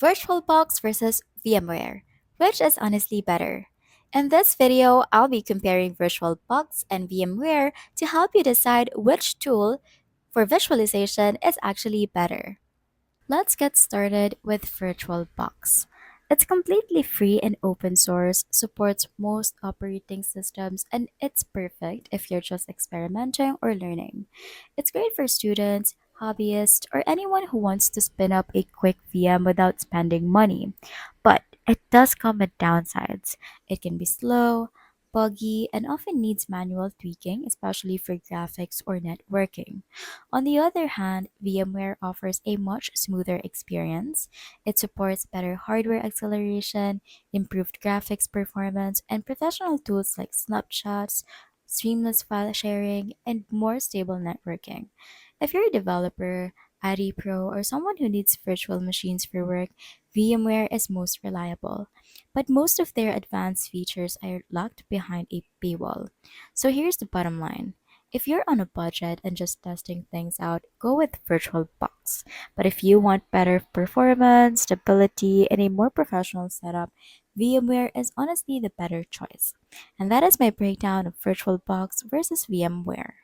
VirtualBox versus VMware, which is honestly better? In this video, I'll be comparing VirtualBox and VMware to help you decide which tool for visualization is actually better. Let's get started with VirtualBox. It's completely free and open source, supports most operating systems, and it's perfect if you're just experimenting or learning. It's great for students, hobbyists, or anyone who wants to spin up a quick VM without spending money. But it does come with downsides. It can be slow, buggy, and often needs manual tweaking, especially for graphics or networking. On the other hand, VMware offers a much smoother experience. It supports better hardware acceleration, improved graphics performance, and professional tools like snapshots, seamless file sharing, and more stable networking. If you're a developer, IT pro, or someone who needs virtual machines for work, VMware is most reliable. But most of their advanced features are locked behind a paywall. So here's the bottom line. If you're on a budget and just testing things out, go with VirtualBox. But if you want better performance, stability, and a more professional setup, VMware is honestly the better choice. And that is my breakdown of VirtualBox versus VMware.